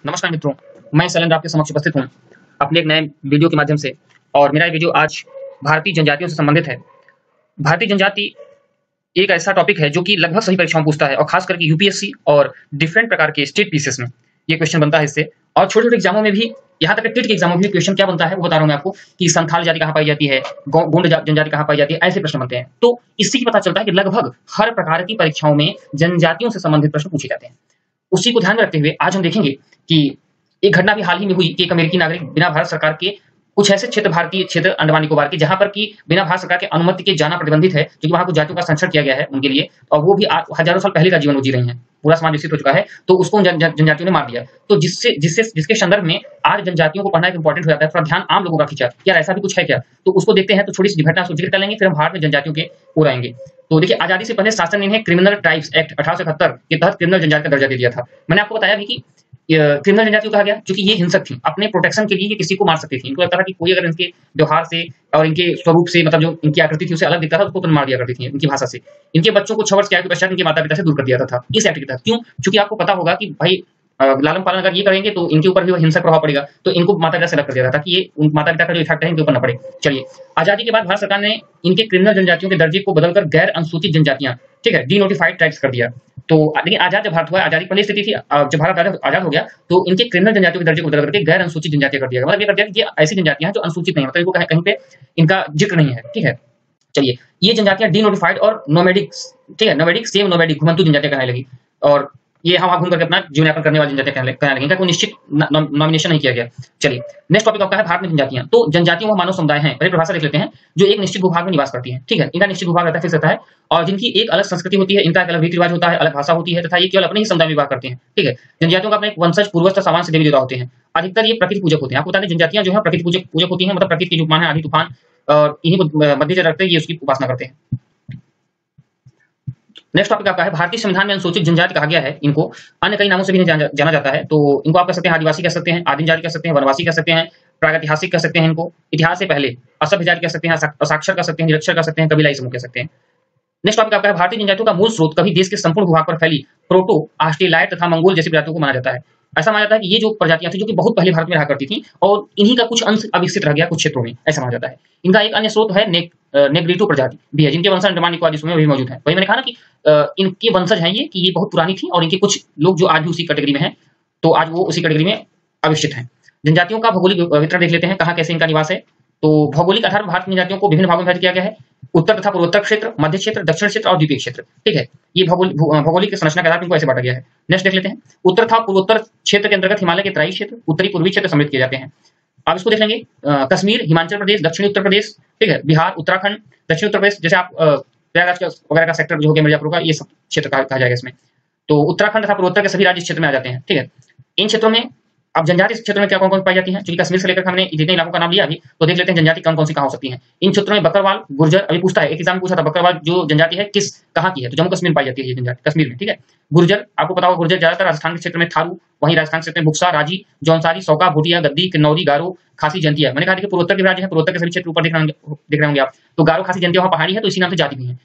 नमस्कार मित्रों, मैं शैलेंद्र आपके समक्ष उपस्थित हूँ अपने एक नए वीडियो के माध्यम से। और मेरा ये वीडियो आज भारतीय जनजातियों से संबंधित है। भारतीय जनजाति एक ऐसा टॉपिक है जो कि लगभग सभी परीक्षाओं में पूछता है और खास करके यूपीएससी और डिफरेंट प्रकार के स्टेट पीसीएस में ये क्वेश्चन बनता है इससे। और छोटे छोटे एग्जामों में भी, यहाँ तक टेट के एग्जामों में भी क्वेश्चन क्या बनता है वो बता रहा हूँ मैं आपको कि संथाल जाति कहाँ पाई जाती है, गोंड जनजाति कहाँ पाई जाती है, ऐसे प्रश्न बनते हैं। तो इससे पता चलता है कि लगभग हर प्रकार की परीक्षाओं में जनजातियों से संबंधित प्रश्न पूछे जाते हैं। उसी को ध्यान में रखते हुए आज हम देखेंगे कि एक घटना भी हाल ही में हुई कि एक अमेरिकी नागरिक बिना भारत सरकार के कुछ ऐसे क्षेत्र, भारतीय क्षेत्र अंडमान निकोबार के, जहां पर कि बिना भारत सरकार के अनुमति के जाना प्रतिबंधित है, क्योंकि वहां कुछ जातियों का संरक्षण किया गया है उनके लिए, और वो भी हजारों साल पहले का जीवन वो जी रही हैं, पूरा समाज विकसित हो चुका है, तो उसको जनजातियों ने मार दिया। तो जिसके संदर्भ में आज जनजातियों को पढ़ना एक इंपॉर्टेंट हो जाता है। थोड़ा ध्यान आम लोगों का खींचा, यार ऐसा भी कुछ है क्या, तो उसको देखते हैं। तो थोड़ी सी घटना जिक्र कर लेंगे, फिर हम भारत में जनजातियों के ओर आएंगे। तो देखिए, आजादी से पहले शासन ने इन्हें क्रिमिनल ट्राइब्स एक्ट 1871 के तहत क्रिमिनल जनजाति का दर्जा दे दिया था। मैंने आपको बताया भी कि क्रिमिनल जनजाति कहा गया क्योंकि ये हिंसक थी, अपने प्रोटेक्शन के लिए ये किसी को मार सकती थी। इनको लगता था कि कोई अगर इनके व्यवहार से और इनके स्वरूप से, मतलब जो इनकी आकृति थी, उसे अलग दिखता था, उसको तो मार दिया करती थी इनकी भाषा से। इनके बच्चों को 6 वर्ष की आयु के पश्चात इनके माता पिता से दूर कर दिया था इस एक्ट के तहत। क्यों? क्योंकि आपको पता होगा कि भाई लालन पालन अगर ये करेंगे तो इनके ऊपर भी वो हिंसक प्रभाव पड़ेगा, तो इनको माता पिता से अलग कर दिया था ताकि ये उन माता पिता का जो इफेक्ट है इनके ऊपर न पड़े। चलिए, आजादी के बाद भारत सरकार ने इनके क्रिमिनल जनजातियों के दर्जे को बदलकर गैर अनुसूचित जनजातियां, ठीक है, डी नोटिफाइड ट्राइब्स कर दिया। तो लेकिन आजाद जब भारत हुआ, आजादी पहले स्थिति थी, जब भारत आजाद हो गया तो इनके क्रिमिनल जनजातियों के दर्जे को बदल करके गैर अनुसूचित जनजातियां कर दिया गया। मतलब ये कर दिया कि ये ऐसी जनजातियां हैं जो अनुसूचित नहीं है, मतलब इनको कहीं पे इनका जिक्र नहीं है, ठीक है। चलिए, ये जनजातियां डी नोटिफाइड और नोमैडिक, ठीक है, नोमैडिक सेम नोमैडिक घुमंतु जनजातियां कहने लगी, और ये हम घूम करके अपना जीवन यापन करने वाली जनजातियां कहने लगी। इनका कोई निश्चित नॉमिनेशन नहीं किया गया। चलिए, नेक्स्ट टॉपिक आपका है भारत में जनजातियां। तो जनजातियों वो मानव समुदाय हैं, पहले परिभाषा देख लेते हैं, जो एक निश्चित भूभाग में निवास करती हैं, ठीक है। इनका निश्चित भूभाग रहता है, फिक्स रहता है, और जिनकी एक अलग संस्कृति होती है, इनका एक अलग रीति रिवाज होता है, अलग भाषा होती है, तथा ये केवल अपने ही समुदाय में विवाह करते हैं, ठीक है। जनजातियों का अपने वंशज, पूर्वज तथा सामान्य देवी देवता होते हैं। अधिकतर ये प्रकृति पूजक होते हैं। आपको बता दें, जनजातियां जो है प्रकृति पूजक होती हैं, मतलब प्रकृति के जो उपमान है, आंधी तूफान, और इन्हीं को मध्य रखते हैं, ये उसकी उपासना करते हैं। नेक्स्ट टॉपिक आपका है भारतीय संविधान में अनुसूचित जनजाति कहा गया है इनको, अन्य कई नामों से भी जाना जाता है। तो इनको आप कह सकते हैं आदिवासी कह सकते हैं, आदिम जाति कह सकते हैं, वनवासी कह सकते हैं, प्रागैतिहासिक कह सकते हैं, इनको इतिहास से पहले, असभ्य जाति कह सकते हैं, असाक्षर कह सकते हैं, निरक्षर कह सकते हैं, कबीलाई समूह कह सकते हैं। नेक्स्ट टॉपिक आपका है भारतीय जनजातियों का मूल स्रोत कभी देश के संपूर्ण भूभाग पर फैली प्रोटो ऑस्ट्रेलाइट तथा मंगोल जैसी प्रजातियों को माना जाता है। ऐसा माना जाता है कि ये जो प्रजातियां थी जो कि बहुत पहले भारत में रहा करती थी, और इन्हीं का कुछ अंश अविकसित रह गया कुछ क्षेत्रों में, ऐसा माना जाता है। इनका एक अन्य स्रोत है नेग्रिटो प्रजाति भी है, जिनके वंशज अंडमान निकोबार द्वीप में भी मौजूद है। वही मैंने कहा ना कि इनके वंशज हैं ये, कि ये बहुत पुरानी थी, और इनके कुछ लोग जो आज भी उसी कैटेगरी में हैं, तो आज वो उसी कैटेगरी में अविकसित हैं। जनजातियों का भौगोलिक वितरण देख लेते हैं, कहाँ कैसे इनका निवास है। तो भौगोलिक आधार पर भारतीय जनजातियों को विभिन्न भागों में विभाजित किया गया है, उत्तर तथा पूर्वोत्तर क्षेत्र, मध्य क्षेत्र, दक्षिण क्षेत्र और द्वीपीय क्षेत्र, ठीक है। ये भौगोलिक संरचना के आधार पर इनको ऐसे बांटा गया है। नेक्स्ट देख लेते हैं, उत्तर तथा पूर्वोत्तर क्षेत्र के अंतर्गत हिमालय के तराई क्षेत्र, उत्तरी पूर्वी क्षेत्र सम्मिलित किए जाते हैं। आप इसको देख लेंगे, कश्मीर, हिमाचल प्रदेश, दक्षिणी उत्तर प्रदेश, ठीक है, बिहार, उत्तराखंड, दक्षिण उत्तर प्रदेश, जैसे आप प्रयागराज वगैरह का सेक्टर जो हो गया, मिर्जापुर का, ये सब क्षेत्र कहा जाएगा इसमें। तो उत्तराखंड तथा पूर्वोत्तर के सभी राज्य इस क्षेत्र में आ जाते हैं, ठीक है। इन क्षेत्रों में अब जनजाति क्षेत्र में क्या कौन कौन पाई जाती है, क्योंकि कश्मीर से लेकर हमने जितने इलाकों का नाम लिया अभी, तो देख लेते हैं जनजाति कौन कौन सी कहाँ हो सकती है। इन क्षेत्रों में बकरवाल, गुर्जर, अभी पूछता है, एक एग्जाम पूछा था, बकरवाल जो जनजाति है किस कहाँ की है, तो जम्मू कश्मीर में पाई जाती है ये जनजाति, कश्मीर में, ठीक है। गुर्जर, आपको पता होगा, गुर्जर ज्यादातर राजस्थान के क्षेत्र में, थारू, वहीं राजस्थान के क्षेत्र में बुक्सा, राजी, जौनसारी, सौका, भूटिया, गद्दी, किन्नौरी, गारो, खासी, जंतिया। मैंने कहा कि पूर्वोत्तर के राज्य है, पूर्वोत्तर के सभी क्षेत्र ऊपर दिख रहे होंगे आप, तो गारो, खासी, जंतिया वहाँ पहाड़ी है, तो इसी नाम से जाति भी है।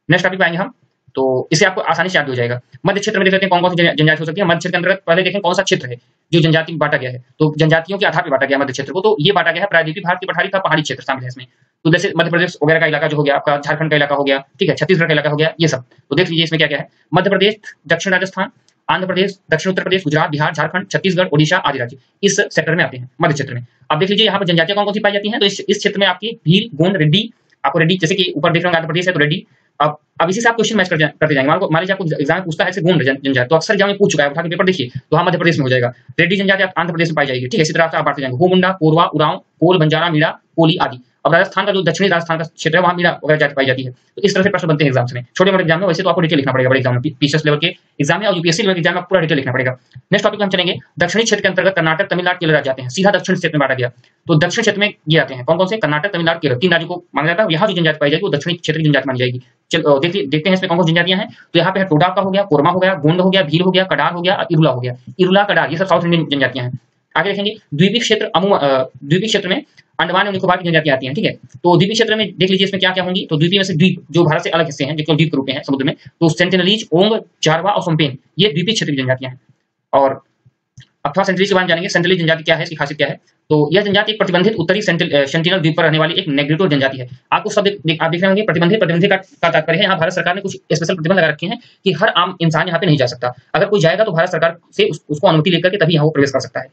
नेक्स्ट टॉपिक आएंगे हम, तो इससे आपको आसानी से याद हो जाएगा। मध्य क्षेत्र में देख लेते हैं कौन कौन सी जनजाति हो सकती है। मध्य क्षेत्र के अंतर्गत पहले देखें कौन सा क्षेत्र है जो जनजाति में बांटा गया है, तो जनजातियों के आधार पर बांटा गया मध्य क्षेत्र को, तो ये बांटा गया है प्रायद्वीपीय भारत की पठारी का पहाड़ी क्षेत्र शामिल है इसमें। तो जैसे मध्य प्रदेश वगैरह का इलाका जो हो गया आपका, झारखंड का इलाका हो गया, ठीक है, छत्तीसगढ़ का इलाका हो गया, ये सब। तो देख लीजिए इसमें क्या क्या है, मध्य प्रदेश, दक्षिण राजस्थान, आंध्र प्रदेश, दक्षिण उत्तर प्रदेश, गुजरात, बिहार, झारखंड, छत्तीसगढ़, ओडिशा आदि राज्य इस सेक्टर में आते हैं, मध्य क्षेत्र में। अब देख लीजिए यहाँ पर जनजातियां कौन कौन सी पाई जाती हैं, तो इस क्षेत्र में आपकी भील, गोंड, रेड्डी, आपको रेड्डी जैसे कि ऊपर देख रहे हैं आंध्र प्रदेश है तो रेड्डी। अब इसी से आप क्वेश्चन मैच करते जाएंगे। मान लीजिए आपको एग्जाम में पूछता है गोंड जनजाति, तो अक्सर एग्जाम में पूछ चुका है, उठा के पेपर देखिए, तो हाँ मध्य प्रदेश में हो जाएगा। रेड्डी जनजाति आंध्र प्रदेश में पाई जाएगी, ठीक है। इसी तरह से आप बांटते जाएंगे, गोमुंडा, कोरवा, उरांव, कोल, बंजारा, मीणा, कोली आदि। अब राजस्थान का जो दक्षिणी राजस्थान का क्षेत्र है वहाँ मीणा वगैरह जाति पाई जाती है। तो इस तरह से प्रश्न बनते हैं एग्जाम्स में, छोटे मोटे एग्जाम में। वैसे तो आपको डिटेल लिखना पड़ेगा बड़े एग्जाम में, पीसीएस लेवल के एग्जाम में और यूपीएससी लेवल के एग्जाम में पूरा डिटेल लिखना पड़ेगा। नेक्स्ट टॉपिक हम चलेंगे, दक्षिणी क्षेत्र के अंतर्गत कर्नाटक, तमिलनाडु, केरल राज्य आते हैं, सीधा दक्षिण क्षेत्र में बांटा गया। तो दक्षिण क्षेत्र में ये आते हैं कौन कौन से, कर्नाटक, तमिलनाडु, केरल, 3 राज्यों को माना जाता है। यहाँ जो जनजाति पाई जाएगी वो दक्षिणी क्षेत्र की जनजाति मानी जाएगी। चलो देखते हैं इसमें कौन कौन जनजातियां हैं। तो यहाँ पे है टोडा का हो गया, कोरमा हो गया, गोंड हो गया, भील हो गया, कडार हो गया, इरुला हो गया। इरुला, कडार ये सब साउथ इंडियन जनजातियां हैं। आगे देखेंगे द्वीपीय क्षेत्र, द्वीपीय क्षेत्र में अंडमान और निकोबार की जनजातियां आती हैं, ठीक है। तो द्वीपीय क्षेत्र में देख लीजिए इसमें क्या क्या होंगी, तो द्वीपीय में से द्वीप जो भारत से अलग हिस्से हैं, जो द्वीप के रूप में है समुद्र में, तो सेंटिनलीज, ओंग, जारवा और सोम्पेन ये द्वीपीय क्षेत्र की जनजातियां हैं। और अब थोड़ा सेंटिनलीज के बारे में जानेंगे। सेंटिनलीज जनजाति क्या है, इसकी खासियत क्या है। तो यह जनजाति एक प्रतिबंधित उत्तरी सेंटिनल द्वीप पर रहने वाली एक नेग्रिटो जनजाति है। आपको सब आप देख रहे होंगे प्रतिबंधित, प्रतिबंधित का तात्पर्य है यहाँ भारत सरकार ने कुछ स्पेशल प्रतिबंध लगा रखे हैं कि हर आम इंसान यहाँ पे नहीं जा सकता। अगर कोई जाएगा तो भारत सरकार से उसको अनुमति लेकर के तभी यहाँ वो प्रवेश कर सकता है।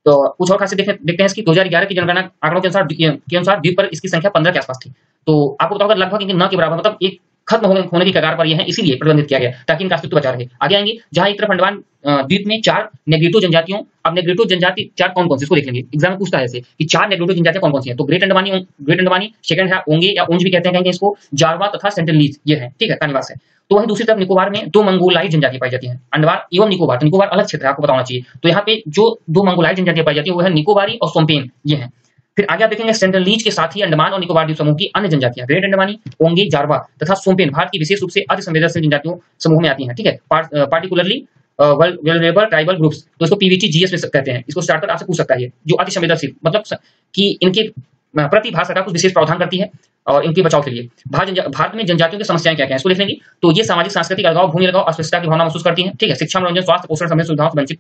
तो कुछ और खासियत देखते हैं इसकी। 2011 की जनगणना आंकड़ों के अनुसार द्वीप पर इसकी संख्या 15 के आसपास थी। तो आपको बताओ लगभग न के बराबर, मतलब एक खत्म होने की कगार पर ये है, इसीलिए प्रतिबंधित किया गया ताकि इनका अस्तित्व बचा रहे। आगे आएंगे जहां एक तरफ अंडमान द्वीप में 4 नेग्रिटो जनजातियों, अब नेग्रिटो जनजाति 4 कौन-कौन सी इसको देख लेंगे। एग्जाम में पूछता है ऐसे कि 4 नेग्रिटो जनजातियां कौन-कौन सी हैं। तो ग्रेट अंडमानी, सेकंड है ओंगे या ओंज भी कहते हैं इसको, जारवा तथा सेंटिनलीज ये है, ठीक है, का निवास है। तो वहीं दूसरी तरफ निकोबार में 2 मंगोलाई जनजातियां पाई जाती हैं। अंडमान एवं निकोबार, तो निकोबार अलग क्षेत्र है, आपको बताना चाहिए। तो यहाँ पे जो 2 मंगोलाई जनजातियां पाई जाती है वो है निकोबारी और सोम्पेन, ये है। फिर आगे आप देखेंगे सेंटिनलीज के साथ ही अंडमान और निकोबार द्वीप समूह की अन्य जनजातियां ग्रेट अंडमानी, ओंगे, जारवा तथा सोम्पेन भारत की विशेष रूप से अति संवेदनशील जनजातियों समूह में आती हैं, ठीक है। पार्टिकुलरली वल्नरेबल ट्राइबल ग्रुप्स, तो इसको पीवीटी जीएस में कहते हैं। इसको स्टार्ट कर आपसे पूछ सकता है, जो अति संवेदनशील मतलब कि इनके प्रति भारत सरकार कुछ विशेष प्रावधान करती है और इनके बचाव के लिए। भारत में जनजातियों की समस्याएं क्या क्या है इसको देख लेंगे। तो ये सामाजिक सांस्कृतिक अलगाव, भूमि अलगाव, अस्पृश्यता की भावना महसूस करती है, ठीक है। शिक्षा, मनोरंजन, स्वास्थ्य, पोषण समेत सुविधाओं से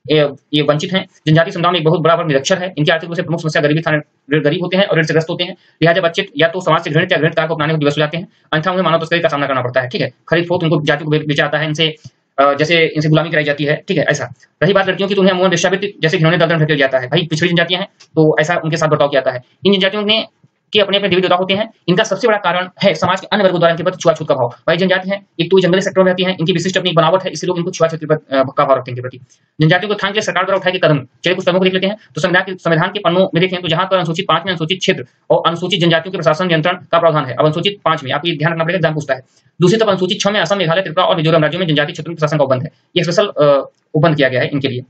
ये वंचित हैं। जनजातीय समुदाय में एक बहुत बड़ा वर्ग निरक्षर है। इनकी आर्थिक रूप से प्रमुख समस्या गरीब होते हैं और ऋण से ग्रस्त होते हैं। लिहाजा बच्चे या तो समाज से घृणित या घृणित कार्य को अपनाने को दिवस हो जाते हैं, अन्यथा उन्हें मानव तस्करी का सामना करना पड़ता है, ठीक है। खरीद फोक्त उनको जाति को बेचा जाता है, इनसे जैसे इनसे गुलामी कराई जाती है, ठीक है, ऐसा। रही बात लड़कियों की, तो उन्हें अमूमन वेश्यावृत्ति जैसे घिनौने दलदल ढकेल जाता है। भाई पिछड़ी जनजातियां हैं तो ऐसा उनके साथ बर्ताव किया जाता है। इन जनजातियों ने के अपने देवी देवता होते हैं। इनका सबसे बड़ा कारण है समाज के अन्य वर्गों द्वारा इनके प्रति छुआछूत का भाव। भाई जनजाति है, एक तो जंगली सेक्टर में रहती है, इनकी विशिष्ट अपनी बनावट है, इसलिए लोग इनको छुआछूत का भाव रखते हैं इनके प्रति। जनजातियों को उत्थान के लिए सरकार द्वारा उठाए गए कदम, चलिए कुछ कदमों को देख लेते हैं। तो संविधान के पन्नों में देखें तो जहां पर अनुसूचित 5 में अनुसूचित क्षेत्र और अनुसूचित जनजातियों के प्रशासन नियंत्रण का प्रावधान है। अब अनुसूचित 5 में आपको ध्यान रखना पड़ेगा, एग्जाम पूछता है। दूसरी तरफ अनुसूचित 6 में असम, मेघालय, त्रिपुरा और मिजोरम राज्यों में जनजातीय क्षेत्रों के प्रशासन का उपबंध है। ये स्पेशल उपबंध किया गया है इनके लिए।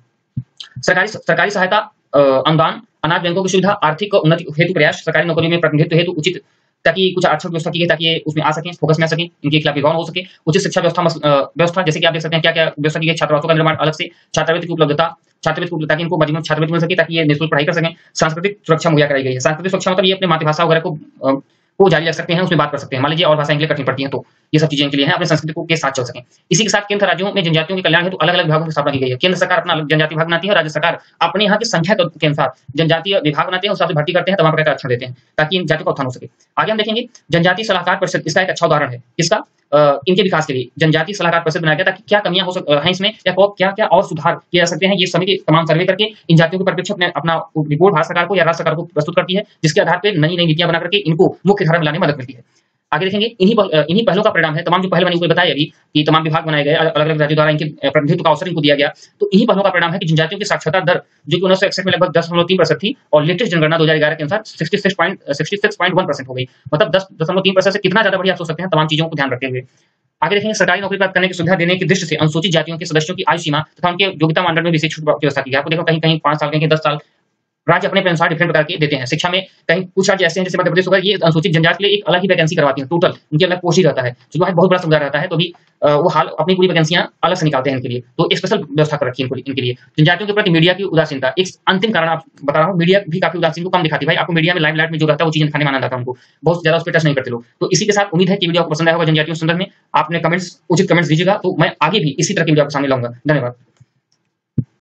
सरकारी सहायता, अनुदान, अनाज बैंकों की सुविधा, आर्थिक उन्नति हेतु प्रयास, सरकारी नौकरियों में प्रतिनिधित्व हेतु उचित, ताकि कुछ आरक्षण व्यवस्था की गई ताकि ये उसमें आ सकें, फोकस में आ सकें, इनके खिलाफ विद्रोह हो सके। उचित शिक्षा व्यवस्था जैसे कि आप देख सकते हैं क्या क्या व्यवस्था की गई। छात्रावासों का निर्माण अलग से, छात्रवृत्ति की उपलब्धता ताकि इनको मजबूत छात्रवृत्ति मिल सके ताकि ये निःशुल्क पढ़ाई कर सकें। सांस्कृतिक सुरक्षा मुहैया कराई गई है। सांस्कृतिक सुरक्षा मतलब ये अपनी मातृभाषा वगैरह को जारी रख सकते हैं, उसमें बात कर सकते हैं। मान लीजिए और भाषाएं इनके लिए कठिन पड़ती हैं तो ये सब चीजें इनके लिए हैं, अपने संस्कृति को के साथ चल सकें। इसी के साथ केंद्र राज्यों में जनजातियों के कल्याण हेतु अलग अलग विभागों की स्थापना की गई है। केंद्र सरकार अपना जनजाति विभाग बनाती है और राज्य सरकार अपने यहाँ की संख्या के अनुसार जनजातीय विभाग बनाते हैं, उस हिसाब से भर्ती करते हैं, तमाम प्रकार का आरक्षण देते हैं ताकि इन जातियों का उत्थान हो सके। आगे हम देखेंगे जनजातीय सलाहकार परिषद, इसका एक अच्छा उदाहरण है। इसका इनके विकास के लिए जनजातीय सलाहकार परिषद बनाया गया ताकि क्या कमियां हैं इसमें या क्या क्या और सुधार किए जा सकते हैं। ये सभी तमाम सर्वे करके इन जातियों के परिप्रेक्ष्य में अपना रिपोर्ट भारत सरकार को या राज्य सरकार को प्रस्तुत करती है, जिसके आधार पर नई नई नीतियां बना करके इनको मुख्य धारा में लाने में मदद मिलती है। आगे देखेंगे इन्हीं पहलों का परिणाम है तमाम जो पहल बनी हुई बताई अभी कि तमाम विभाग बनाए गए, अलग अलग राज्यों द्वारा इनके प्रतिनिधित्व का अवसर इनको दिया गया। तो इन्हीं पहलों का परिणाम है कि जनजातियों की साक्षरता दर जो कि 1961 में लगभग 10.3% थी और लेटेस्ट जनगणना 2011 के अनुसार 66.1% हो गई। मतलब 10.3% से कितना ज्यादा बढ़िया आप सोच सकते हैं तमाम चीजों को ध्यान रखते हुए। आगे देखेंगे सरकारी नौकरी प्राप्त करने की सुविधा देने की दृष्टि से अनुसूचित जातियों के सदस्यों की आयु सीमा तथा उनके योग्यता मानदंड में विशेष छूट की व्यवस्था की है। आपको देखो कहीं कहीं 5 साल, कहीं 10 साल, राज्य अपने अनुसार डिफरेंट प्रकार के देते हैं। शिक्षा में कहीं कुछ राज्य ऐसे हैं जैसे मध्य प्रदेश होगा, ये अनुसूचित जनजाति के लिए एक अलग ही वैकेंसी करवाती है, टोटल उनके अलग पोस्ट ही रहता है, जो बहुत बड़ा समुदाय रहता है। तो भी वो हाल अपनी पूरी वैकेंसियां अलग से निकालते हैं इनके लिए, तो एक स्पेशल व्यवस्था कर रखी है इनके लिए। जनजातियों के प्रति मीडिया की उदासीनता एक अंतिम कारण आप बता रहा हूँ, मीडिया भी काफी उदासीन को कम दिखाती है। भाई आपको मीडिया में लाइमलाइट में जो रहता है वो चीजें दिखाने में आनंद आता है, उनको बहुत ज्यादा उस पर टच नहीं करते लोग। तो इसी के साथ उम्मीद है कि वीडियो आपको पसंद आया होगा। जनजातियों के संदर्भ में आपने उचित कमेंट्स दीजिएगा, तो मैं आगे भी इसी तरह की वीडियो आपके सामने लाऊंगा। धन्यवाद।